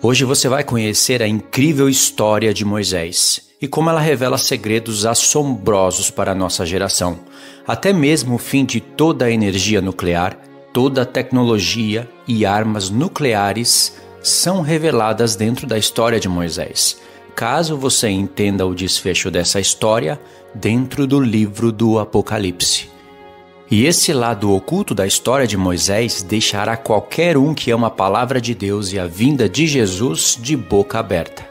Hoje você vai conhecer a incrível história de Moisés e como ela revela segredos assombrosos para a nossa geração. Até mesmo o fim de toda a energia nuclear, toda a tecnologia e armas nucleares são reveladas dentro da história de Moisés. Caso você entenda o desfecho dessa história dentro do livro do Apocalipse. E esse lado oculto da história de Moisés deixará qualquer um que ama a palavra de Deus e a vinda de Jesus de boca aberta.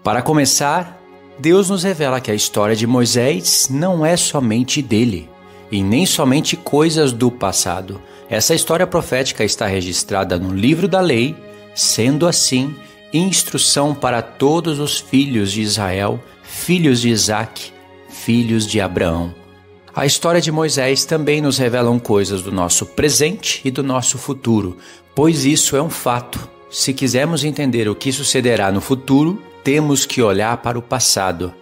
Para começar, Deus nos revela que a história de Moisés não é somente dele, e nem somente coisas do passado. Essa história profética está registrada no livro da lei, sendo assim, instrução para todos os filhos de Israel, filhos de Isaque, filhos de Abraão. A história de Moisés também nos revela coisas do nosso presente e do nosso futuro, pois isso é um fato. Se quisermos entender o que sucederá no futuro, temos que olhar para o passado.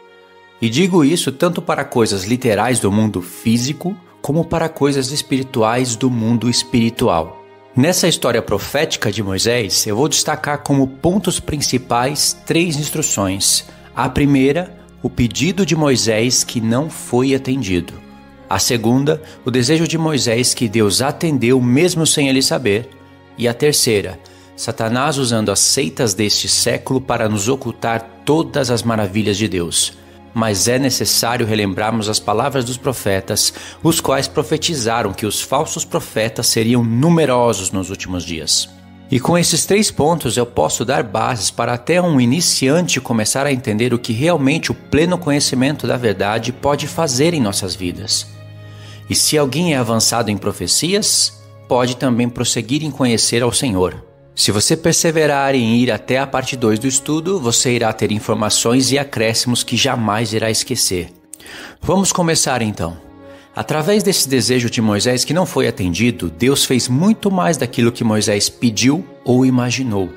E digo isso tanto para coisas literais do mundo físico, como para coisas espirituais do mundo espiritual. Nessa história profética de Moisés, eu vou destacar como pontos principais 3 instruções. A primeira, o pedido de Moisés que não foi atendido. A segunda, o desejo de Moisés que Deus atendeu mesmo sem ele saber. E a terceira, Satanás usando as seitas deste século para nos ocultar todas as maravilhas de Deus. Mas é necessário relembrarmos as palavras dos profetas, os quais profetizaram que os falsos profetas seriam numerosos nos últimos dias. E com esses 3 pontos eu posso dar bases para até um iniciante começar a entender o que realmente o pleno conhecimento da verdade pode fazer em nossas vidas. E se alguém é avançado em profecias, pode também prosseguir em conhecer ao Senhor. Se você perseverar em ir até a parte 2 do estudo, você irá ter informações e acréscimos que jamais irá esquecer. Vamos começar então. Através desse desejo de Moisés que não foi atendido, Deus fez muito mais daquilo que Moisés pediu ou imaginou.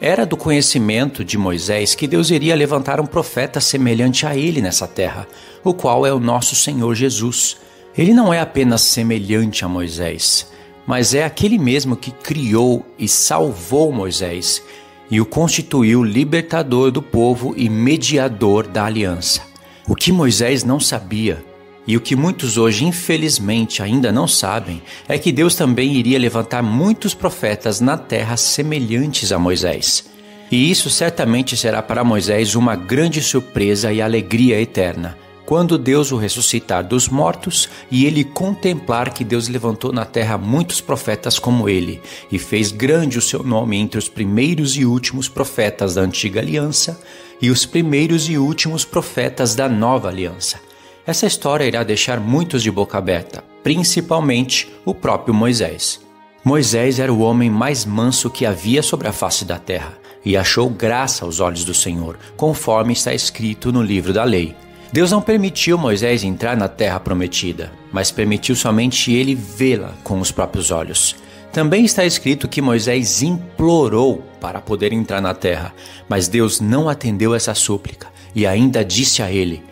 Era do conhecimento de Moisés que Deus iria levantar um profeta semelhante a ele nessa terra, o qual é o nosso Senhor Jesus. Ele não é apenas semelhante a Moisés, mas é aquele mesmo que criou e salvou Moisés e o constituiu libertador do povo e mediador da aliança. O que Moisés não sabia, e o que muitos hoje infelizmente ainda não sabem, é que Deus também iria levantar muitos profetas na terra semelhantes a Moisés. E isso certamente será para Moisés uma grande surpresa e alegria eterna, quando Deus o ressuscitar dos mortos e ele contemplar que Deus levantou na terra muitos profetas como ele e fez grande o seu nome entre os primeiros e últimos profetas da antiga aliança e os primeiros e últimos profetas da nova aliança. Essa história irá deixar muitos de boca aberta, principalmente o próprio Moisés. Moisés era o homem mais manso que havia sobre a face da terra e achou graça aos olhos do Senhor, conforme está escrito no livro da lei. Deus não permitiu Moisés entrar na terra prometida, mas permitiu somente ele vê-la com os próprios olhos. Também está escrito que Moisés implorou para poder entrar na terra, mas Deus não atendeu essa súplica e ainda disse a ele: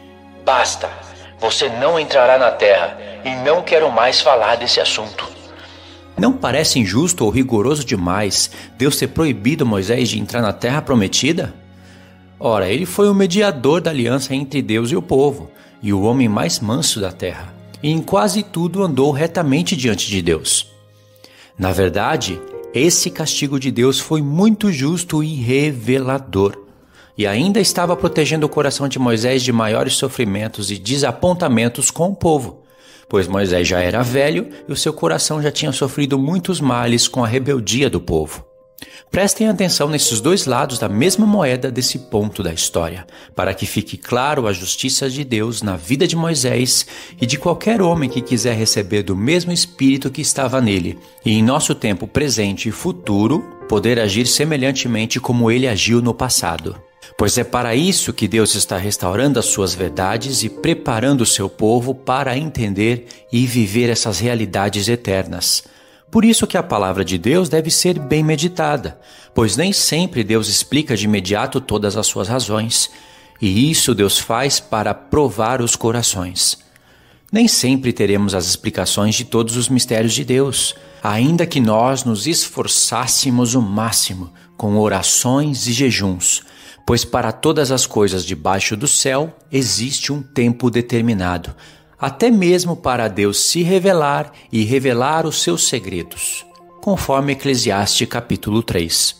"Basta, você não entrará na terra e não quero mais falar desse assunto." Não parece injusto ou rigoroso demais Deus ter proibido Moisés de entrar na terra prometida? Ora, ele foi o mediador da aliança entre Deus e o povo, e o homem mais manso da terra, e em quase tudo andou retamente diante de Deus. Na verdade, esse castigo de Deus foi muito justo e revelador, e ainda estava protegendo o coração de Moisés de maiores sofrimentos e desapontamentos com o povo, pois Moisés já era velho e o seu coração já tinha sofrido muitos males com a rebeldia do povo. Prestem atenção nesses 2 lados da mesma moeda desse ponto da história, para que fique claro a justiça de Deus na vida de Moisés e de qualquer homem que quiser receber do mesmo Espírito que estava nele, e em nosso tempo presente e futuro, poder agir semelhantemente como ele agiu no passado. Pois é para isso que Deus está restaurando as suas verdades e preparando o seu povo para entender e viver essas realidades eternas. Por isso que a palavra de Deus deve ser bem meditada, pois nem sempre Deus explica de imediato todas as suas razões, e isso Deus faz para provar os corações. Nem sempre teremos as explicações de todos os mistérios de Deus, ainda que nós nos esforçássemos o máximo, com orações e jejuns, pois para todas as coisas debaixo do céu existe um tempo determinado, até mesmo para Deus se revelar e revelar os seus segredos, conforme Eclesiastes capítulo 3.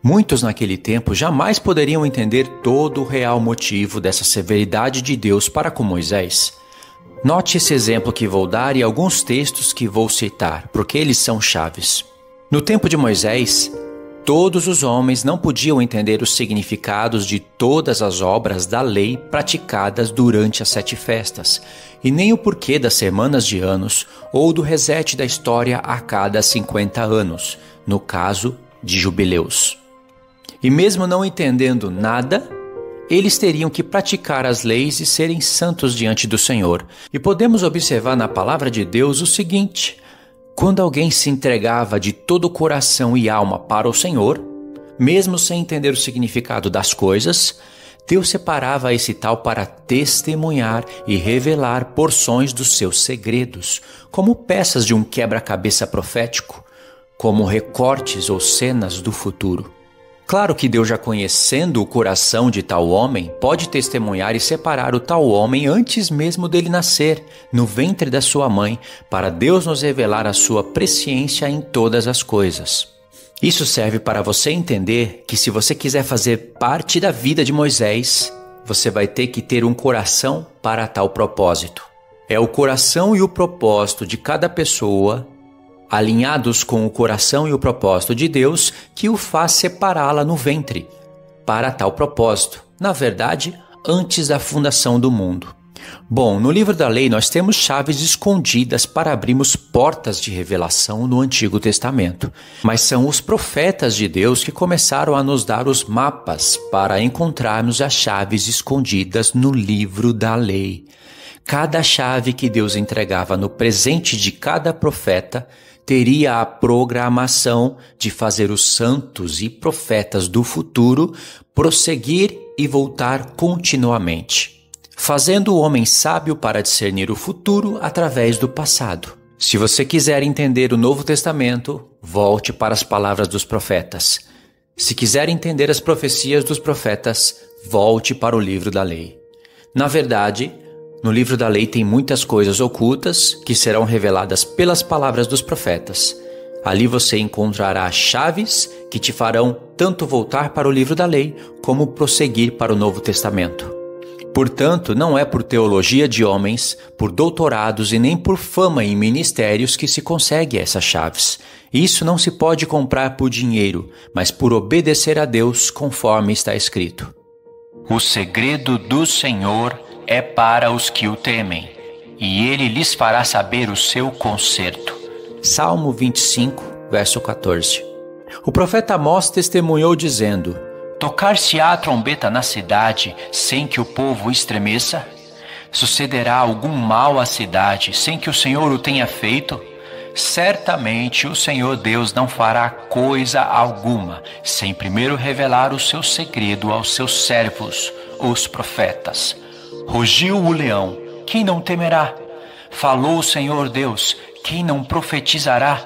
Muitos naquele tempo jamais poderiam entender todo o real motivo dessa severidade de Deus para com Moisés. Note esse exemplo que vou dar e alguns textos que vou citar, porque eles são chaves. No tempo de Moisés, todos os homens não podiam entender os significados de todas as obras da lei praticadas durante as 7 festas, e nem o porquê das semanas de anos ou do reset da história a cada 50 anos, no caso de jubileus. E mesmo não entendendo nada, eles teriam que praticar as leis e serem santos diante do Senhor. E podemos observar na palavra de Deus o seguinte: quando alguém se entregava de todo o coração e alma para o Senhor, mesmo sem entender o significado das coisas, Deus separava esse tal para testemunhar e revelar porções dos seus segredos, como peças de um quebra-cabeça profético, como recortes ou cenas do futuro. Claro que Deus, já conhecendo o coração de tal homem, pode testemunhar e separar o tal homem antes mesmo dele nascer, no ventre da sua mãe, para Deus nos revelar a sua presciência em todas as coisas. Isso serve para você entender que se você quiser fazer parte da vida de Moisés, você vai ter que ter um coração para tal propósito. É o coração e o propósito de cada pessoa, alinhados com o coração e o propósito de Deus, que o faz separá-la no ventre, para tal propósito, na verdade, antes da fundação do mundo. Bom, no livro da lei nós temos chaves escondidas para abrirmos portas de revelação no Antigo Testamento, mas são os profetas de Deus que começaram a nos dar os mapas para encontrarmos as chaves escondidas no livro da lei. Cada chave que Deus entregava no presente de cada profeta teria a programação de fazer os santos e profetas do futuro prosseguir e voltar continuamente, fazendo o homem sábio para discernir o futuro através do passado. Se você quiser entender o Novo Testamento, volte para as palavras dos profetas. Se quiser entender as profecias dos profetas, volte para o livro da lei. Na verdade, no livro da lei tem muitas coisas ocultas que serão reveladas pelas palavras dos profetas. Ali você encontrará chaves que te farão tanto voltar para o livro da lei como prosseguir para o Novo Testamento. Portanto, não é por teologia de homens, por doutorados e nem por fama em ministérios que se consegue essas chaves. Isso não se pode comprar por dinheiro, mas por obedecer a Deus conforme está escrito. O segredo do Senhor é para os que o temem, e ele lhes fará saber o seu conserto. Salmo 25, verso 14. O profeta Amós testemunhou dizendo: tocar-se-á a trombeta na cidade sem que o povo estremeça? Sucederá algum mal à cidade sem que o Senhor o tenha feito? Certamente o Senhor Deus não fará coisa alguma sem primeiro revelar o seu segredo aos seus servos, os profetas. Rugiu o leão, quem não temerá? Falou o Senhor Deus, quem não profetizará?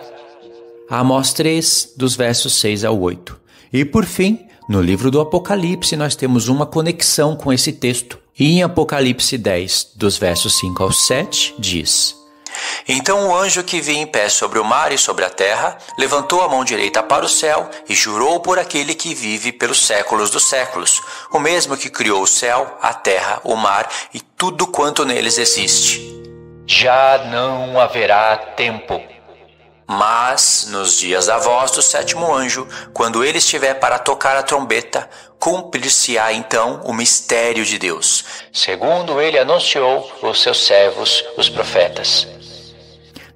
Amós 3, dos versos 6 ao 8. E por fim, no livro do Apocalipse nós temos uma conexão com esse texto. E em Apocalipse 10, dos versos 5 ao 7, diz: então o anjo que vi em pé sobre o mar e sobre a terra levantou a mão direita para o céu e jurou por aquele que vive pelos séculos dos séculos, o mesmo que criou o céu, a terra, o mar e tudo quanto neles existe. Já não haverá tempo. Mas, nos dias da voz do 7º anjo, quando ele estiver para tocar a trombeta, cumprir-se-á então o mistério de Deus, segundo ele anunciou os seus servos, os profetas.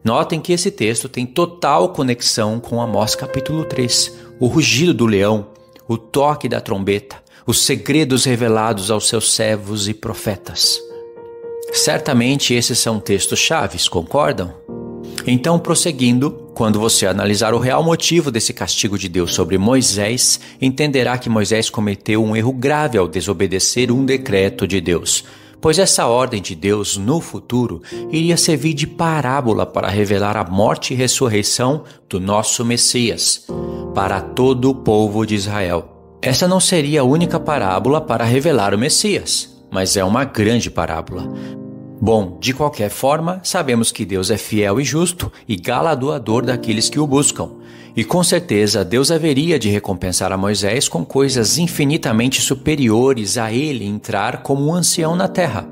Notem que esse texto tem total conexão com Amós capítulo 3, o rugido do leão, o toque da trombeta, os segredos revelados aos seus servos e profetas. Certamente esses são textos chaves, concordam? Então, prosseguindo, quando você analisar o real motivo desse castigo de Deus sobre Moisés, entenderá que Moisés cometeu um erro grave ao desobedecer um decreto de Deus, pois essa ordem de Deus no futuro iria servir de parábola para revelar a morte e ressurreição do nosso Messias. para todo o povo de Israel. Essa não seria a única parábola para revelar o Messias, mas é uma grande parábola. Bom, de qualquer forma, sabemos que Deus é fiel e justo e galardoador daqueles que o buscam. E com certeza Deus haveria de recompensar a Moisés com coisas infinitamente superiores a ele entrar como um ancião na terra.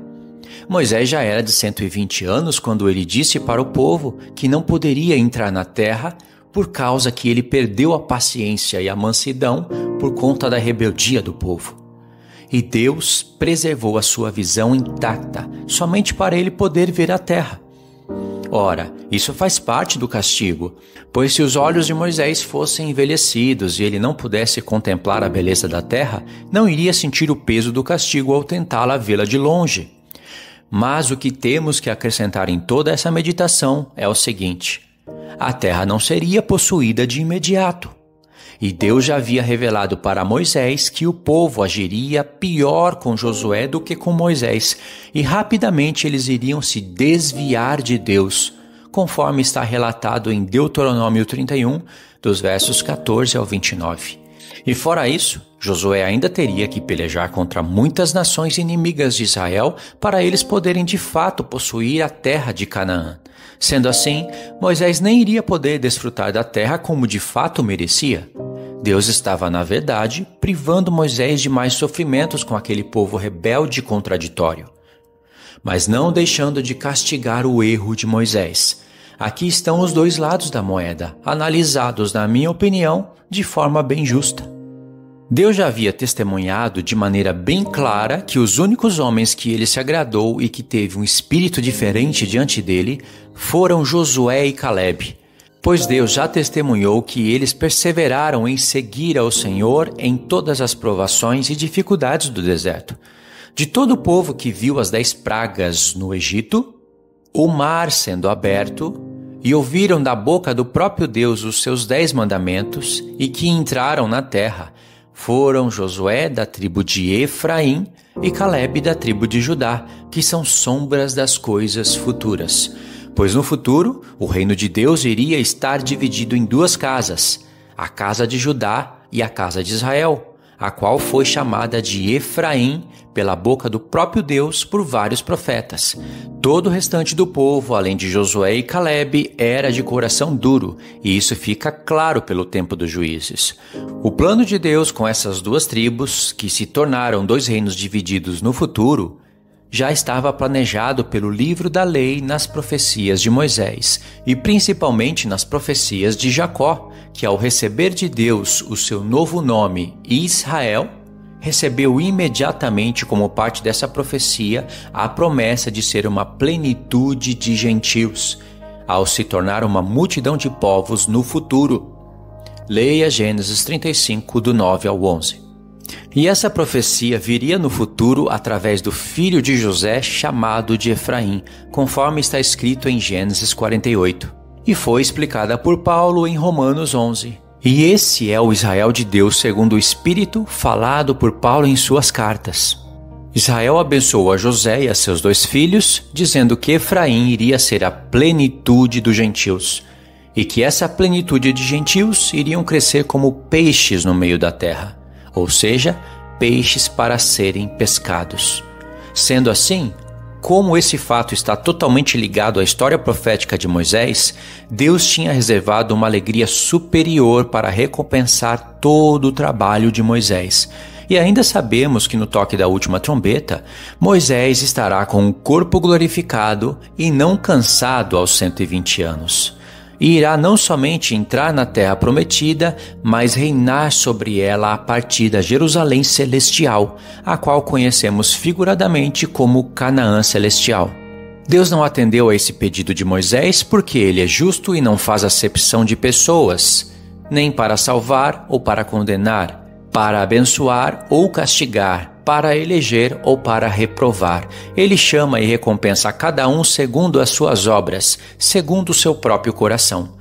Moisés já era de 120 anos quando ele disse para o povo que não poderia entrar na terra por causa que ele perdeu a paciência e a mansidão por conta da rebeldia do povo. E Deus preservou a sua visão intacta, somente para ele poder ver a terra. Ora, isso faz parte do castigo, pois se os olhos de Moisés fossem envelhecidos e ele não pudesse contemplar a beleza da terra, não iria sentir o peso do castigo ao tentá-la vê-la de longe. Mas o que temos que acrescentar em toda essa meditação é o seguinte: a terra não seria possuída de imediato. E Deus já havia revelado para Moisés que o povo agiria pior com Josué do que com Moisés, e rapidamente eles iriam se desviar de Deus, conforme está relatado em Deuteronômio 31, dos versos 14 ao 29. E fora isso, Josué ainda teria que pelejar contra muitas nações inimigas de Israel para eles poderem de fato possuir a terra de Canaã. Sendo assim, Moisés nem iria poder desfrutar da terra como de fato merecia. Deus estava, na verdade, privando Moisés de mais sofrimentos com aquele povo rebelde e contraditório, mas não deixando de castigar o erro de Moisés. Aqui estão os dois lados da moeda, analisados, na minha opinião, de forma bem justa. Deus já havia testemunhado de maneira bem clara que os únicos homens que ele se agradou e que teve um espírito diferente diante dele foram Josué e Calebe, pois Deus já testemunhou que eles perseveraram em seguir ao Senhor em todas as provações e dificuldades do deserto. De todo o povo que viu as 10 pragas no Egito, o mar sendo aberto, e ouviram da boca do próprio Deus os seus 10 mandamentos e que entraram na terra, foram Josué da tribo de Efraim e Calebe da tribo de Judá, que são sombras das coisas futuras. Pois no futuro, o reino de Deus iria estar dividido em 2 casas, a casa de Judá e a casa de Israel, a qual foi chamada de Efraim pela boca do próprio Deus por vários profetas. Todo o restante do povo, além de Josué e Calebe, era de coração duro, e isso fica claro pelo tempo dos juízes. O plano de Deus com essas 2 tribos, que se tornaram 2 reinos divididos no futuro, já estava planejado pelo livro da lei nas profecias de Moisés e principalmente nas profecias de Jacó, que ao receber de Deus o seu novo nome Israel, recebeu imediatamente como parte dessa profecia a promessa de ser uma plenitude de gentios, ao se tornar uma multidão de povos no futuro. Leia Gênesis 35, do 9 ao 11. E essa profecia viria no futuro através do filho de José chamado de Efraim, conforme está escrito em Gênesis 48. E foi explicada por Paulo em Romanos 11. E esse é o Israel de Deus segundo o Espírito falado por Paulo em suas cartas. Israel abençoou a José e a seus 2 filhos, dizendo que Efraim iria ser a plenitude dos gentios, e que essa plenitude de gentios iriam crescer como peixes no meio da terra, ou seja, peixes para serem pescados. Sendo assim, como esse fato está totalmente ligado à história profética de Moisés, Deus tinha reservado uma alegria superior para recompensar todo o trabalho de Moisés. E ainda sabemos que no toque da última trombeta, Moisés estará com o corpo glorificado e não cansado aos 120 anos. E irá não somente entrar na terra prometida, mas reinar sobre ela a partir da Jerusalém celestial, a qual conhecemos figuradamente como Canaã celestial. Deus não atendeu a esse pedido de Moisés porque ele é justo e não faz acepção de pessoas, nem para salvar ou para condenar, para abençoar ou castigar, para eleger ou para reprovar. Ele chama e recompensa a cada um segundo as suas obras, segundo o seu próprio coração.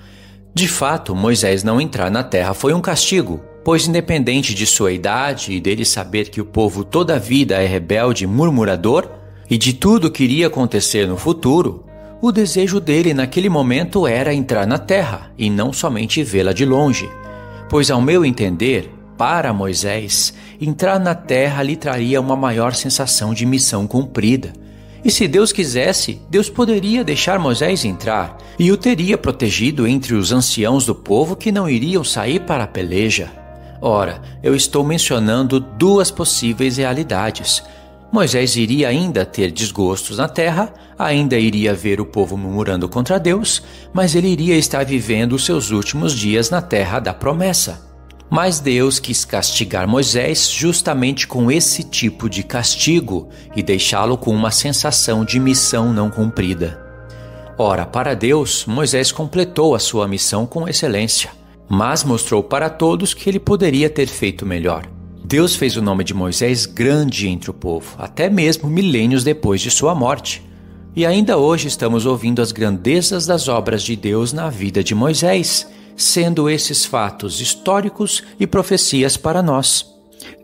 De fato, Moisés não entrar na terra foi um castigo, pois independente de sua idade e dele saber que o povo toda a vida é rebelde e murmurador, e de tudo que iria acontecer no futuro, o desejo dele naquele momento era entrar na terra e não somente vê-la de longe. Pois, ao meu entender, para Moisés, entrar na terra lhe traria uma maior sensação de missão cumprida. E se Deus quisesse, Deus poderia deixar Moisés entrar e o teria protegido entre os anciãos do povo que não iriam sair para a peleja. Ora, eu estou mencionando duas possíveis realidades. Moisés iria ainda ter desgostos na terra, ainda iria ver o povo murmurando contra Deus, mas ele iria estar vivendo os seus últimos dias na terra da promessa. Mas Deus quis castigar Moisés justamente com esse tipo de castigo e deixá-lo com uma sensação de missão não cumprida. Ora, para Deus, Moisés completou a sua missão com excelência, mas mostrou para todos que ele poderia ter feito melhor. Deus fez o nome de Moisés grande entre o povo, até mesmo milênios depois de sua morte. E ainda hoje estamos ouvindo as grandezas das obras de Deus na vida de Moisés, sendo esses fatos históricos e profecias para nós.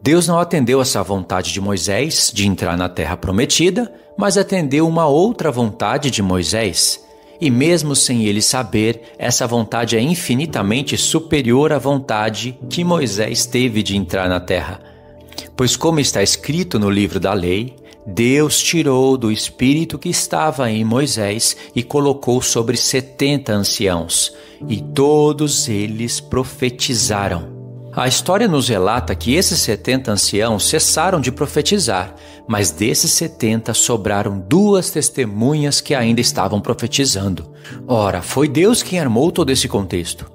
Deus não atendeu essa vontade de Moisés de entrar na terra prometida, mas atendeu uma outra vontade de Moisés. E mesmo sem ele saber, essa vontade é infinitamente superior à vontade que Moisés teve de entrar na terra. Pois, como está escrito no livro da lei, Deus tirou do espírito que estava em Moisés e colocou sobre 70 anciãos, e todos eles profetizaram. A história nos relata que esses 70 anciãos cessaram de profetizar, mas desses 70 sobraram 2 testemunhas que ainda estavam profetizando. Ora, foi Deus quem armou todo esse contexto.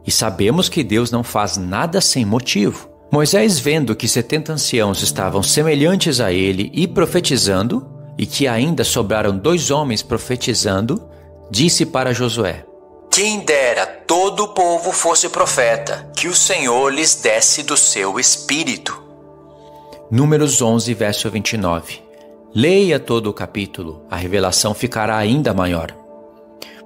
E sabemos que Deus não faz nada sem motivo. Moisés, vendo que 70 anciãos estavam semelhantes a ele e profetizando, e que ainda sobraram 2 homens profetizando, disse para Josué: quem dera todo o povo fosse profeta, que o Senhor lhes desse do seu espírito. Números 11, verso 29. Leia todo o capítulo, a revelação ficará ainda maior.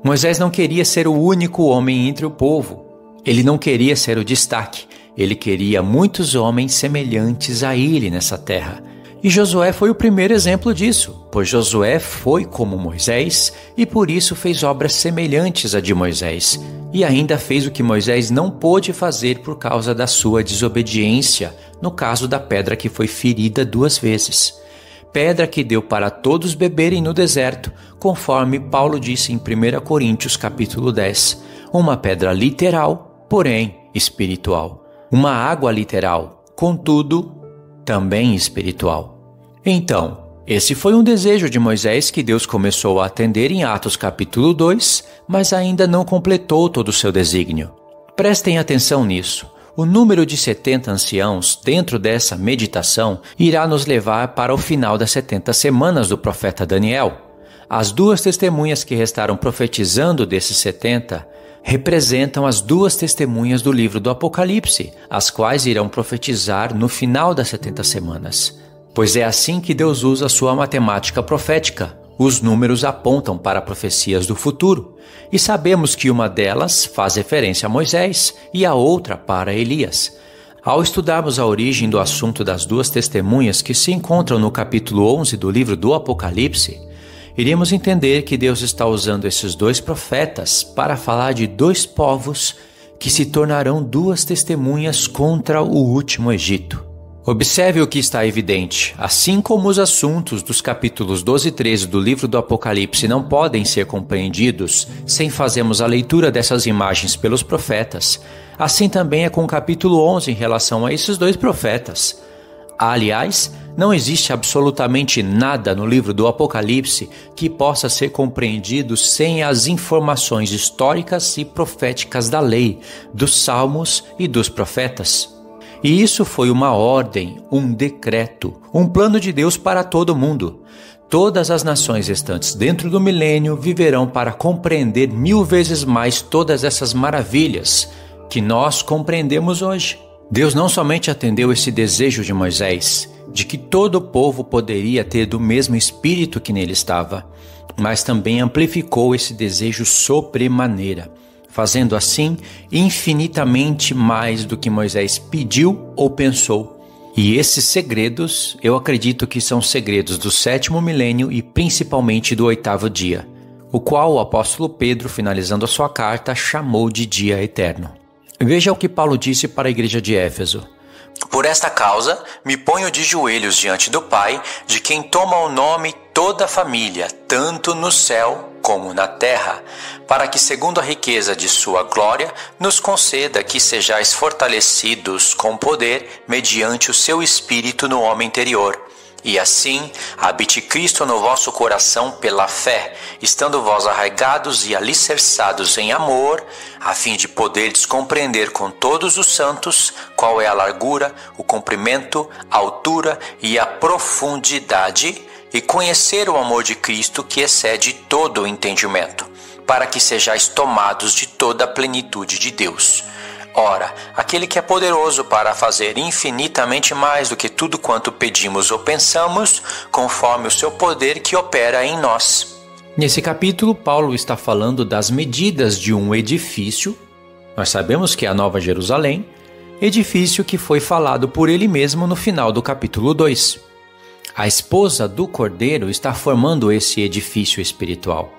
Moisés não queria ser o único homem entre o povo. Ele não queria ser o destaque. Ele queria muitos homens semelhantes a ele nessa terra. E Josué foi o primeiro exemplo disso, pois Josué foi como Moisés e por isso fez obras semelhantes à de Moisés. E ainda fez o que Moisés não pôde fazer por causa da sua desobediência, no caso da pedra que foi ferida 2 vezes. Pedra que deu para todos beberem no deserto, conforme Paulo disse em 1 Coríntios capítulo 10. Uma pedra literal, porém espiritual. Uma água literal, contudo, também espiritual. Então, esse foi um desejo de Moisés que Deus começou a atender em Atos capítulo 2, mas ainda não completou todo o seu desígnio. Prestem atenção nisso. O número de 70 anciãos dentro dessa meditação irá nos levar para o final das 70 semanas do profeta Daniel. As 2 testemunhas que restaram profetizando desses 70 representam as 2 testemunhas do livro do Apocalipse, as quais irão profetizar no final das 70 semanas. Pois é assim que Deus usa sua matemática profética. Os números apontam para profecias do futuro, e sabemos que uma delas faz referência a Moisés e a outra para Elias. Ao estudarmos a origem do assunto das 2 testemunhas que se encontram no capítulo 11 do livro do Apocalipse, iremos entender que Deus está usando esses 2 profetas para falar de 2 povos que se tornarão 2 testemunhas contra o último Egito. Observe o que está evidente. Assim como os assuntos dos capítulos 12 e 13 do livro do Apocalipse não podem ser compreendidos sem fazermos a leitura dessas imagens pelos profetas, assim também é com o capítulo 11 em relação a esses 2 profetas. Aliás, não existe absolutamente nada no livro do Apocalipse que possa ser compreendido sem as informações históricas e proféticas da lei, dos salmos e dos profetas. E isso foi uma ordem, um decreto, um plano de Deus para todo mundo. Todas as nações restantes dentro do milênio viverão para compreender 1000 vezes mais todas essas maravilhas que nós compreendemos hoje. Deus não somente atendeu esse desejo de Moisés, de que todo o povo poderia ter do mesmo espírito que nele estava, mas também amplificou esse desejo sobremaneira, fazendo assim infinitamente mais do que Moisés pediu ou pensou. E esses segredos, eu acredito que são segredos do 7º milênio e principalmente do 8º dia, o qual o apóstolo Pedro, finalizando a sua carta, chamou de dia eterno. Veja o que Paulo disse para a igreja de Éfeso. Por esta causa, me ponho de joelhos diante do Pai, de quem toma o nome toda a família, tanto no céu como na terra, para que, segundo a riqueza de sua glória, nos conceda que sejais fortalecidos com poder mediante o seu Espírito no homem interior. E assim, habite Cristo no vosso coração pela fé, estando vós arraigados e alicerçados em amor, a fim de poderdes compreender com todos os santos qual é a largura, o comprimento, a altura e a profundidade, e conhecer o amor de Cristo que excede todo o entendimento, para que sejais tomados de toda a plenitude de Deus. Ora, aquele que é poderoso para fazer infinitamente mais do que tudo quanto pedimos ou pensamos, conforme o seu poder que opera em nós. Nesse capítulo, Paulo está falando das medidas de um edifício. Nós sabemos que é a Nova Jerusalém, edifício que foi falado por ele mesmo no final do capítulo 2. A esposa do Cordeiro está formando esse edifício espiritual.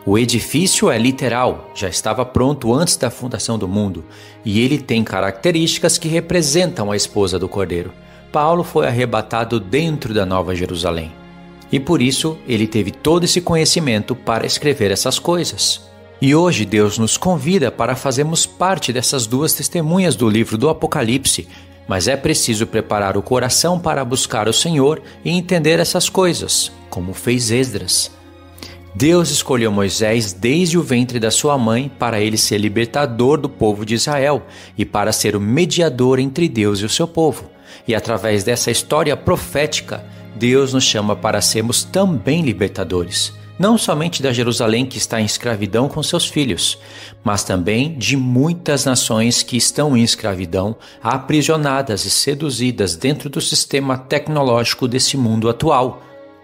O edifício é literal, já estava pronto antes da fundação do mundo, e ele tem características que representam a esposa do Cordeiro. Paulo foi arrebatado dentro da Nova Jerusalém, e por isso ele teve todo esse conhecimento para escrever essas coisas. E hoje Deus nos convida para fazermos parte dessas duas testemunhas do livro do Apocalipse, mas é preciso preparar o coração para buscar o Senhor e entender essas coisas, como fez Esdras. Deus escolheu Moisés desde o ventre da sua mãe para ele ser libertador do povo de Israel e para ser o mediador entre Deus e o seu povo. E através dessa história profética, Deus nos chama para sermos também libertadores, não somente da Jerusalém que está em escravidão com seus filhos, mas também de muitas nações que estão em escravidão, aprisionadas e seduzidas dentro do sistema tecnológico desse mundo atual,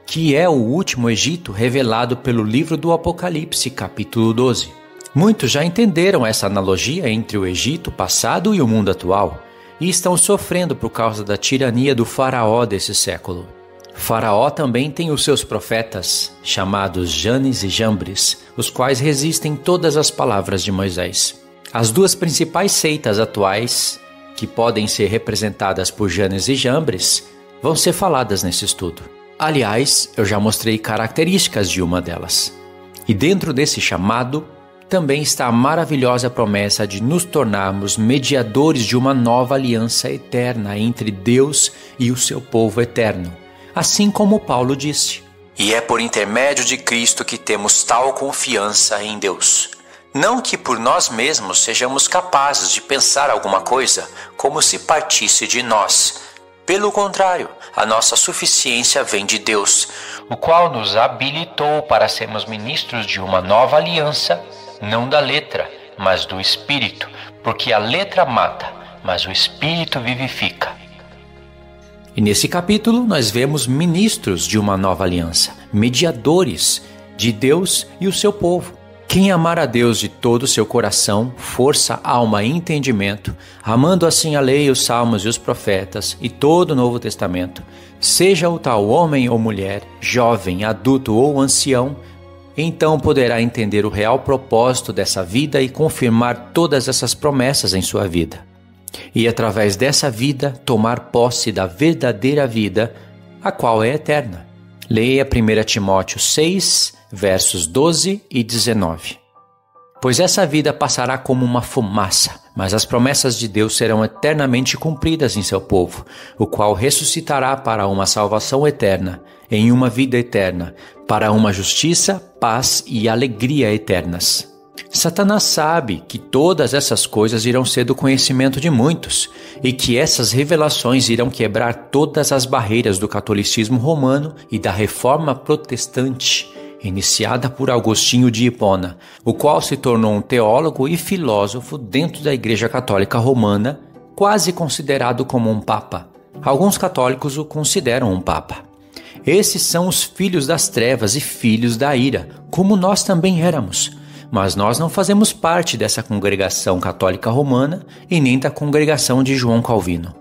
que é o último Egito revelado pelo livro do Apocalipse, capítulo 12. Muitos já entenderam essa analogia entre o Egito passado e o mundo atual, e estão sofrendo por causa da tirania do faraó desse século. Faraó também tem os seus profetas, chamados Janes e Jambres, os quais resistem todas as palavras de Moisés. As duas principais seitas atuais, que podem ser representadas por Janes e Jambres, vão ser faladas nesse estudo. Aliás, eu já mostrei características de uma delas. E dentro desse chamado, também está a maravilhosa promessa de nos tornarmos mediadores de uma nova aliança eterna entre Deus e o seu povo eterno, assim como Paulo disse. E é por intermédio de Cristo que temos tal confiança em Deus. Não que por nós mesmos sejamos capazes de pensar alguma coisa como se partisse de nós. Pelo contrário, a nossa suficiência vem de Deus, o qual nos habilitou para sermos ministros de uma nova aliança, não da letra, mas do Espírito, porque a letra mata, mas o Espírito vivifica. E nesse capítulo nós vemos ministros de uma nova aliança, mediadores de Deus e o seu povo. Quem amar a Deus de todo o seu coração, força, alma e entendimento, amando assim a lei, os salmos e os profetas e todo o Novo Testamento, seja o tal homem ou mulher, jovem, adulto ou ancião, então poderá entender o real propósito dessa vida e confirmar todas essas promessas em sua vida. E através dessa vida, tomar posse da verdadeira vida, a qual é eterna. Leia 1 Timóteo 6, versos 12 e 19. Pois essa vida passará como uma fumaça, mas as promessas de Deus serão eternamente cumpridas em seu povo, o qual ressuscitará para uma salvação eterna, em uma vida eterna, para uma justiça, paz e alegria eternas. Satanás sabe que todas essas coisas irão ser do conhecimento de muitos e que essas revelações irão quebrar todas as barreiras do catolicismo romano e da reforma protestante, iniciada por Agostinho de Hipona, o qual se tornou um teólogo e filósofo dentro da Igreja Católica Romana, quase considerado como um papa. Alguns católicos o consideram um papa. Esses são os filhos das trevas e filhos da ira, como nós também éramos. Mas nós não fazemos parte dessa congregação católica romana e nem da congregação de João Calvino,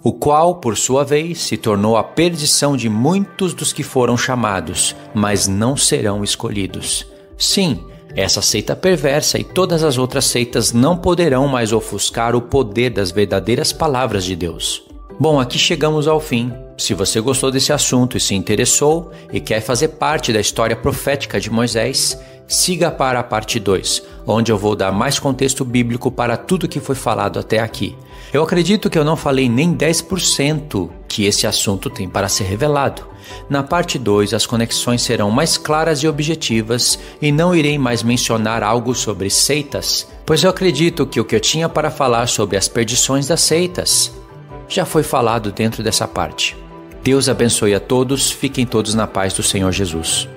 o qual, por sua vez, se tornou a perdição de muitos dos que foram chamados, mas não serão escolhidos. Sim, Essa seita perversa e todas as outras seitas não poderão mais ofuscar o poder das verdadeiras palavras de Deus. Bom, aqui chegamos ao fim. Se você gostou desse assunto e se interessou e quer fazer parte da história profética de Moisés, siga para a parte 2, onde eu vou dar mais contexto bíblico para tudo que foi falado até aqui. Eu acredito que eu não falei nem 10% que esse assunto tem para ser revelado. Na parte 2, as conexões serão mais claras e objetivas e não irei mais mencionar algo sobre seitas, pois eu acredito que o que eu tinha para falar sobre as perdições das seitas já foi falado dentro dessa parte. Deus abençoe a todos, fiquem todos na paz do Senhor Jesus.